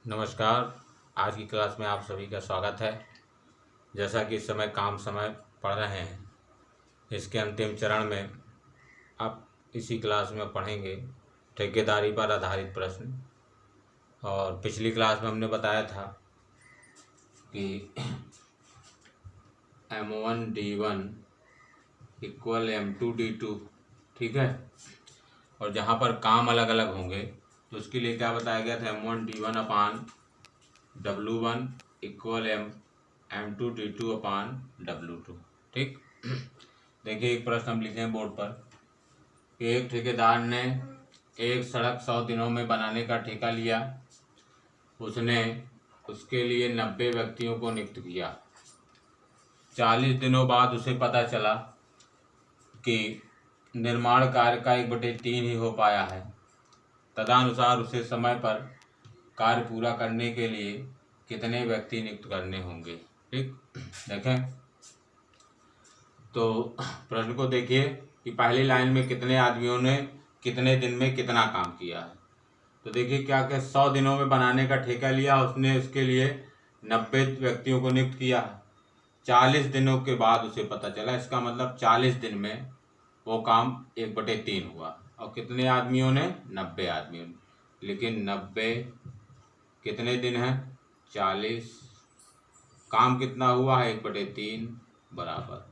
नमस्कार। आज की क्लास में आप सभी का स्वागत है। जैसा कि इस समय काम समय पढ़ रहे हैं, इसके अंतिम चरण में आप इसी क्लास में पढ़ेंगे ठेकेदारी पर आधारित प्रश्न। और पिछली क्लास में हमने बताया था कि M1D1 = M2D2, ठीक है। और जहाँ पर काम अलग अलग होंगे तो उसके लिए क्या बताया गया था, M1D1/W1 = M2D2/W2, ठीक। देखिए, एक प्रश्न हम लिखे हैं बोर्ड पर कि एक ठेकेदार ने एक सड़क 100 दिनों में बनाने का ठेका लिया। उसने उसके लिए 90 व्यक्तियों को नियुक्त किया। 40 दिनों बाद उसे पता चला कि निर्माण कार्य का 1/3 ही हो पाया है। तदनुसार उसे समय पर कार्य पूरा करने के लिए कितने व्यक्ति नियुक्त करने होंगे, ठीक। देखें तो प्रश्न को देखिए कि पहली लाइन में कितने आदमियों ने कितने दिन में कितना काम किया है। तो देखिए क्या क्या 100 दिनों में बनाने का ठेका लिया, उसने उसके लिए 90 व्यक्तियों को नियुक्त किया। 40 दिनों के बाद उसे पता चला, इसका मतलब 40 दिन में वो काम 1/3 हुआ। और कितने आदमियों ने, 90 आदमियों ने। लेकिन 90 कितने दिन है, 40, काम कितना हुआ है, 1/3 बराबर।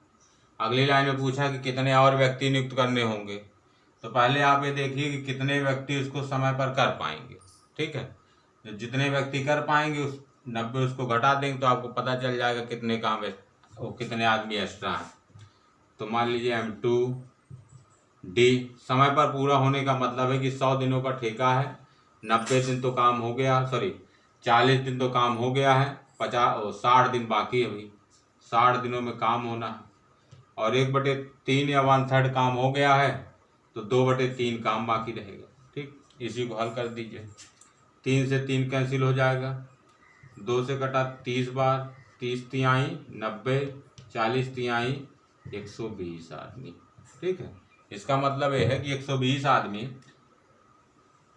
अगली लाइन में पूछा कि कितने और व्यक्ति नियुक्त करने होंगे। तो पहले आप ये देखिए कि कितने व्यक्ति उसको समय पर कर पाएंगे, ठीक है। जितने व्यक्ति कर पाएंगे उस 90 उसको घटा देंगे तो आपको पता चल जाएगा कितने काम है, वो कितने आदमी एक्स्ट्रा हैं। तो मान लीजिए M2D समय पर पूरा होने का मतलब है कि 100 दिनों का ठेका है, 90 दिन तो काम हो गया, 40 दिन तो काम हो गया है, 60 दिन बाकी है अभी। 60 दिनों में काम होना है और 1/3 या 1/3 काम हो गया है तो 2/3 काम बाकी रहेगा, ठीक। इसी को हल कर दीजिए। 3 से 3 कैंसिल हो जाएगा, 2 से कटा 30 बार, 30 तिहाई 90, 40 तिहाई 120 आदमी, ठीक है। इसका मतलब यह है कि 120 आदमी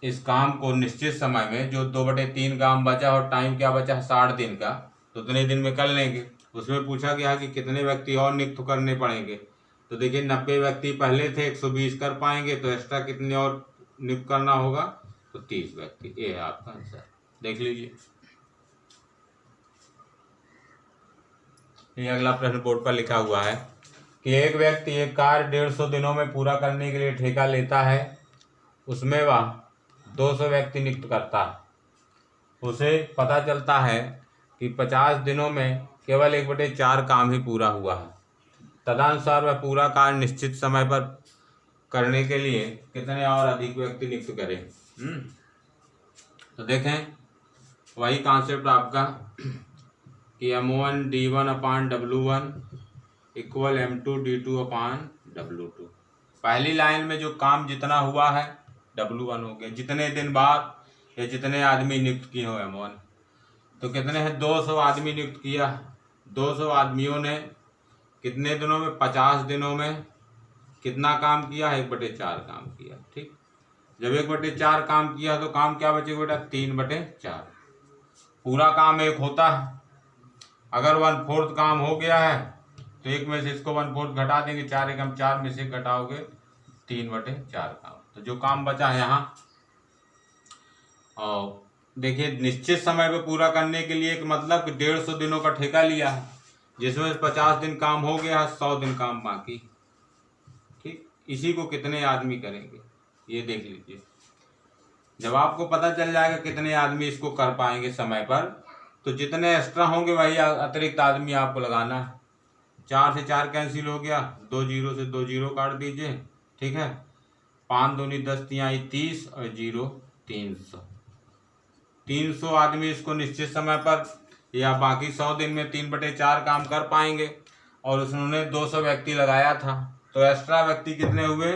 इस काम को निश्चित समय में, जो 2/3 काम बचा और टाइम क्या बचा 60 दिन का, तो उतने दिन में कर लेंगे। उसमें पूछा गया कि कितने व्यक्ति और नियुक्त करने पड़ेंगे। तो देखिए 90 व्यक्ति पहले थे, 120 कर पाएंगे तो एक्स्ट्रा कितने और नियुक्त करना होगा, तो 30 व्यक्ति। ये है आपका आंसर, देख लीजिए। ये अगला प्रश्न बोर्ड पर लिखा हुआ है कि एक व्यक्ति एक कार्य 150 दिनों में पूरा करने के लिए ठेका लेता है। उसमें वह 200 व्यक्ति नियुक्त करता है। उसे पता चलता है कि 50 दिनों में केवल 1/4 काम ही पूरा हुआ है। तदनुसार वह पूरा कार्य निश्चित समय पर करने के लिए कितने और अधिक व्यक्ति नियुक्त करें। तो देखें वही कॉन्सेप्ट आपका कि M1D1/W1 = M2D2/W2। पहली लाइन में जो काम जितना हुआ है W1 हो गया, जितने दिन बाद या जितने आदमी नियुक्त किए हो M1। तो कितने हैं, 200 आदमी नियुक्त किया। 200 आदमियों ने कितने दिनों में, 50 दिनों में कितना काम किया, 1/4 काम किया, ठीक। जब 1/4 काम किया तो काम क्या बचेगा बेटा, 3/4। पूरा काम 1 होता है। अगर 1/4 काम हो गया है तो 1 में से इसको 1/4 घटा देंगे, 4 एकम 4 में से घटाओगे 3/4 काम। तो जो काम बचा है यहाँ, और देखिए निश्चित समय पे पूरा करने के लिए एक मतलब कि 150 दिनों का ठेका लिया है, जिसमें 50 दिन काम हो गया है, 100 दिन काम बाकी, ठीक। इसी को कितने आदमी करेंगे ये देख लीजिए। जब आपको पता चल जाएगा कितने आदमी इसको कर पाएंगे समय पर, तो जितने एक्स्ट्रा होंगे वही अतिरिक्त आदमी आपको लगाना है। 4 से 4 कैंसिल हो गया, 2 0 से 2 0 काट दीजिए, ठीक है। 5 दूनी 10 तिहाई 30 और 0 300। 300 आदमी इसको निश्चित समय पर या बाकी 100 दिन में 3/4 काम कर पाएंगे। और उन्होंने 200 व्यक्ति लगाया था, तो एक्स्ट्रा व्यक्ति कितने हुए,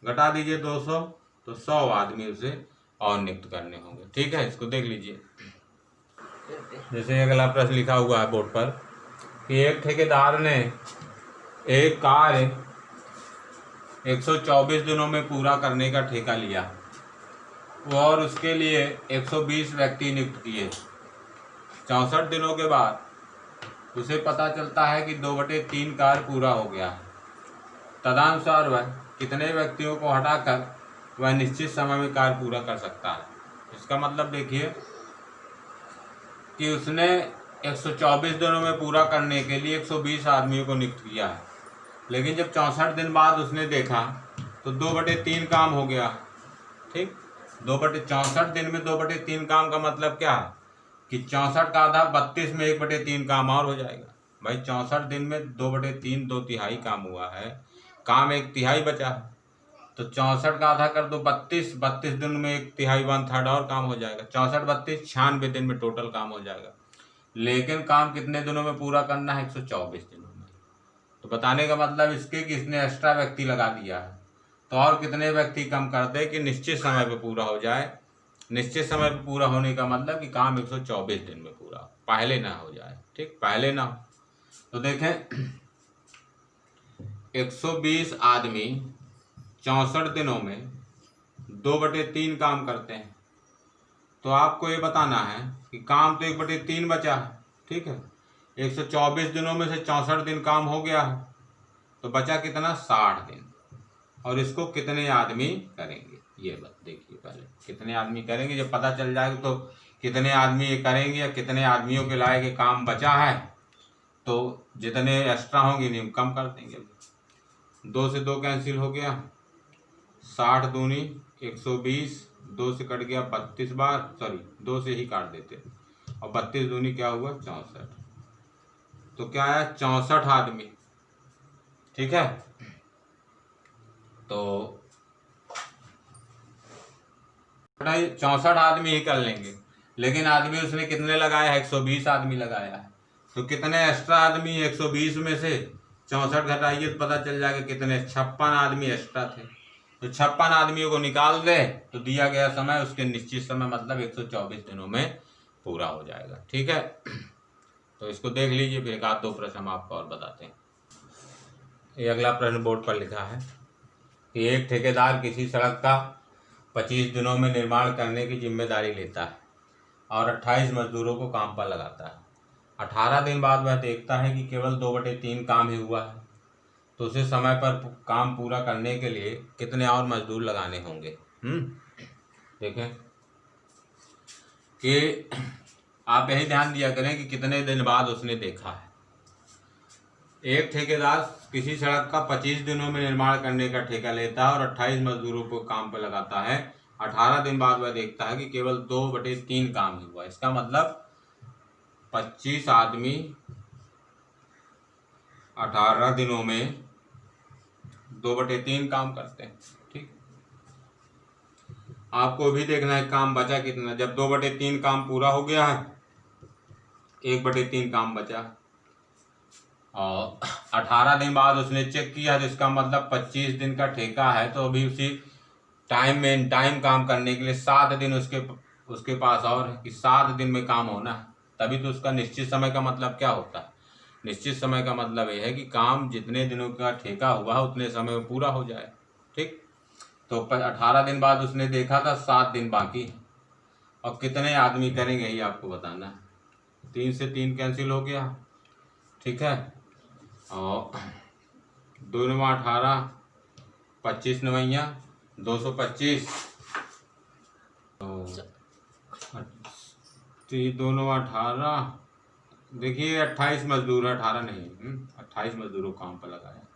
घटा दीजिए 200, तो 100 आदमी उसे और नियुक्त करने होंगे, ठीक है। इसको देख लीजिए। जैसे अगला प्रश्न लिखा हुआ है बोर्ड पर कि एक ठेकेदार ने एक कार्य 124 दिनों में पूरा करने का ठेका लिया। और उसके लिए 120 व्यक्ति नियुक्त किए। 64 दिनों के बाद उसे पता चलता है कि 2/3 कार्य पूरा हो गया है। तदनुसार वह कितने व्यक्तियों को हटाकर वह निश्चित समय में कार्य पूरा कर सकता है। इसका मतलब देखिए कि उसने 124 दिनों में पूरा करने के लिए 120 आदमियों को नियुक्त किया है, लेकिन जब 64 दिन बाद उसने देखा तो 2/3 काम हो गया। ठीक, 64 दिन में 2/3 काम का मतलब क्या है कि 64 का आधा 32 में 1/3 काम और हो जाएगा। भाई 64 दिन में 2/3 2/3 काम हुआ है, काम 1/3 बचा है, तो 64 का आधा कर दो 32, 32 दिन में 1/3 1/3 और काम हो जाएगा। 64 32 96 दिन में टोटल काम हो जाएगा। लेकिन काम कितने दिनों में पूरा करना है? 124 दिनों में। तो बताने का मतलब इसके कि इसने एक्स्ट्रा व्यक्ति लगा दिया है, तो और कितने व्यक्ति कम कर दे कि निश्चित समय पे पूरा हो जाए। निश्चित समय पे पूरा होने का मतलब कि काम 124 दिन में पूरा, पहले ना हो जाए। ठीक, पहले ना हो। तो देखें 120 आदमी 64 दिनों में 2/3 काम करते हैं, तो आपको ये बताना है कि काम तो 1/3 बचा है। ठीक है, 124 दिनों में से 64 दिन काम हो गया है, तो बचा कितना? 60 दिन। और इसको कितने आदमी करेंगे ये बात देखिए। पहले कितने आदमी करेंगे, जब पता चल जाएगा तो कितने आदमी ये करेंगे या कितने आदमियों के लायक ये काम बचा है, तो जितने एक्स्ट्रा होंगे नहीं कम कर देंगे। 2 से 2 कैंसिल हो गया, 60 दूनी 120, 2 से कट गया 32 बार, सॉरी 2 से ही काट देते, और 32 दूनी क्या हुआ? 64। तो क्या आया? 64 आदमी। ठीक है, तो 64 आदमी ही कर लेंगे, लेकिन आदमी उसने कितने लगाया है? 120 आदमी लगाया है। तो कितने एक्स्ट्रा आदमी? 120 में से 64 घटाइए तो पता चल जाएगा कितने? 56 आदमी एक्स्ट्रा थे। तो 56 आदमियों को निकाल दे तो दिया गया समय उसके निश्चित समय मतलब 124 दिनों में पूरा हो जाएगा। ठीक है, तो इसको देख लीजिए, फिर एक आध दो प्रश्न हम आपको और बताते हैं। ये अगला प्रश्न बोर्ड पर लिखा है कि एक ठेकेदार किसी सड़क का 25 दिनों में निर्माण करने की जिम्मेदारी लेता है और 28 मजदूरों को काम पर लगाता है। 18 दिन बाद वह देखता है कि केवल 2/3 काम ही हुआ है, तो उसे समय पर काम पूरा करने के लिए कितने और मजदूर लगाने होंगे? देखें कि आप यही ध्यान दिया करें कि कितने दिन बाद उसने देखा है। एक ठेकेदार किसी सड़क का 25 दिनों में निर्माण करने का ठेका लेता है और 28 मजदूरों को काम पर लगाता है। 18 दिन बाद वह देखता है कि केवल 2/3 काम ही हुआ। इसका मतलब 25 आदमी 18 दिनों में 2/3 काम करते हैं। ठीक, आपको भी देखना है काम बचा कितना। जब 2/3 काम पूरा हो गया है, 1/3 काम बचा, और 18 दिन बाद उसने चेक किया, तो इसका मतलब 25 दिन का ठेका है, तो अभी उसी टाइम काम करने के लिए 7 दिन उसके पास और है कि 7 दिन में काम होना है। तभी तो उसका निश्चित समय का मतलब क्या होता है? निश्चित समय का मतलब यह है कि काम जितने दिनों का ठेका हुआ है उतने समय में पूरा हो जाए। ठीक, तो 18 दिन बाद उसने देखा था 7 दिन बाकी, और कितने आदमी करेंगे यही आपको बताना है। 3 से 3 कैंसिल हो गया। ठीक है, और 2 9 18, 25 9 225, तो 2 9 18, देखिए 28 मजदूर, 18 नहीं, 28 मजदूरों काम पर लगाया।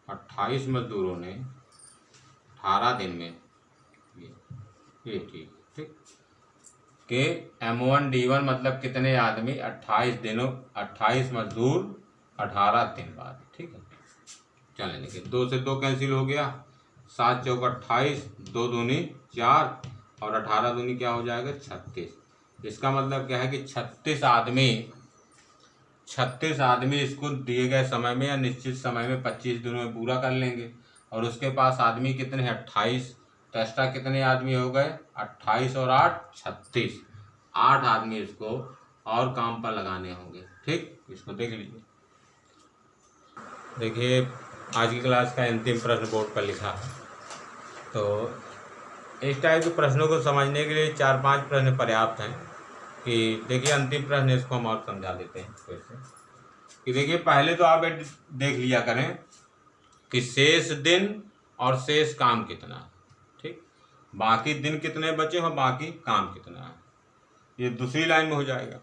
अट्ठाईस मजदूरों ने 18 दिन में ये ठीक के M1D1 मतलब कितने आदमी? 28 दिनों, 28 मजदूर 18 दिन बाद। ठीक है, चलें देखिए, 2 से 2 कैंसिल हो गया, 7 चौक 28, 2 दूनी 4, और 18 दूनी क्या हो जाएगा? 36। इसका मतलब क्या है कि 36 आदमी इसको दिए गए समय में या निश्चित समय में 25 दिनों में पूरा कर लेंगे। और उसके पास आदमी कितने हैं? 28, तो एक्स्ट्रा कितने आदमी हो गए? 28 और 8 36, 8 आदमी इसको और काम पर लगाने होंगे। ठीक, इसको देख लीजिए। देखिए आज की क्लास का अंतिम प्रश्न बोर्ड पर लिखा है। तो इस टाइप के प्रश्नों को समझने के लिए 4-5 प्रश्न पर्याप्त हैं। कि देखिए अंतिम प्रश्न इसको हम और समझा देते हैं फिर से। कि देखिए पहले तो आप देख लिया करें कि शेष दिन और शेष काम कितना है, ठीक। बाकी दिन कितने बचे और बाकी काम कितना है, ये दूसरी लाइन में हो जाएगा।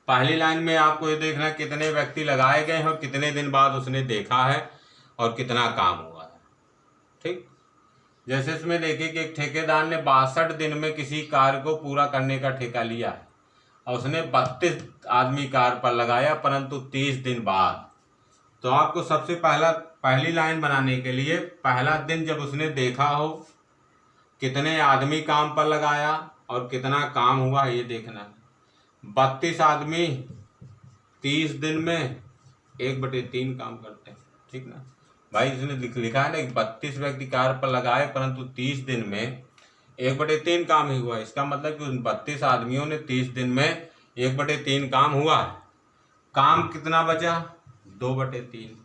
पहली लाइन में आपको ये देखना है कितने व्यक्ति लगाए गए हैं और कितने दिन बाद उसने देखा है और कितना काम हुआ है, ठीक। जैसे इसमें देखिए कि एक ठेकेदार ने 62 दिन में किसी कार्य को पूरा करने का ठेका लिया है और उसने 32 आदमी कार्य पर लगाया, परंतु 30 दिन बाद। तो आपको सबसे पहली लाइन बनाने के लिए पहला दिन जब उसने देखा हो, कितने आदमी काम पर लगाया और कितना काम हुआ ये देखना है। 32 आदमी 30 दिन में 1/3 काम करते हैं, ठीक ना भाई। इसने लिखा है ना कि 32 व्यक्ति कार्य पर लगाए परंतु 30 दिन में 1/3 काम ही हुआ। इसका मतलब कि उन 32 आदमियों ने 30 दिन में 1/3 काम हुआ है। काम कितना बचा? 2/3।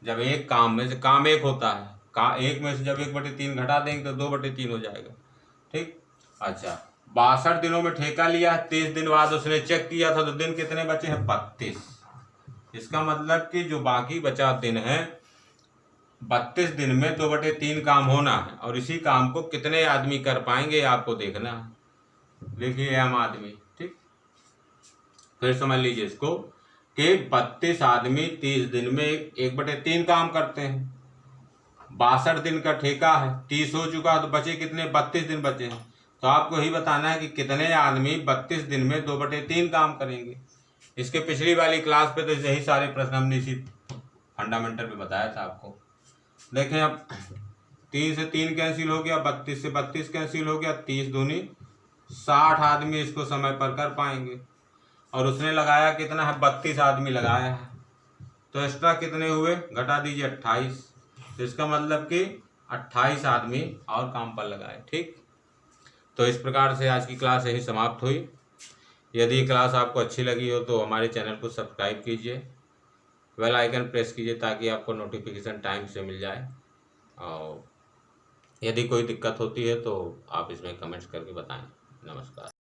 जब एक काम में से काम एक होता है, एक में से जब 1/3 घटा देंगे तो 2/3 हो जाएगा, ठीक। अच्छा 62 दिनों में ठेका लिया, 30 दिन बाद उसने चेक किया था तो दिन कितने बचे हैं? 32। इसका मतलब कि जो बाकी बचा दिन है 32 दिन में 2/3 काम होना है और इसी काम को कितने आदमी कर पाएंगे आपको देखना है। देखिए आम आदमी, ठीक। फिर समझ लीजिए इसको कि 32 आदमी 30 दिन में 1/3 काम करते हैं। 62 दिन का ठेका है, 30 हो चुका तो बचे कितने? 32 दिन बचे हैं। तो आपको ही बताना है कि कितने आदमी 32 दिन में 2/3 काम करेंगे। इसके पिछली वाली क्लास पे तो यही सारे प्रश्न हमने इसी फंडामेंटल पे बताया था आपको। देखें अब 3 से 3 कैंसिल हो गया, 32 से 32 कैंसिल हो गया, 30 दूनी 60 आदमी इसको समय पर कर पाएंगे। और उसने लगाया कितना है? 32 आदमी लगाया है। तो एक्स्ट्रा कितने हुए? घटा दीजिए 28। तो इसका मतलब कि 28 आदमी और काम पर लगाए, ठीक। तो इस प्रकार से आज की क्लास यही समाप्त हुई। यदि क्लास आपको अच्छी लगी हो तो हमारे चैनल को सब्सक्राइब कीजिए, बेल आइकन प्रेस कीजिए ताकि आपको नोटिफिकेशन टाइम से मिल जाए। और यदि कोई दिक्कत होती है तो आप इसमें कमेंट्स करके बताएं। नमस्कार।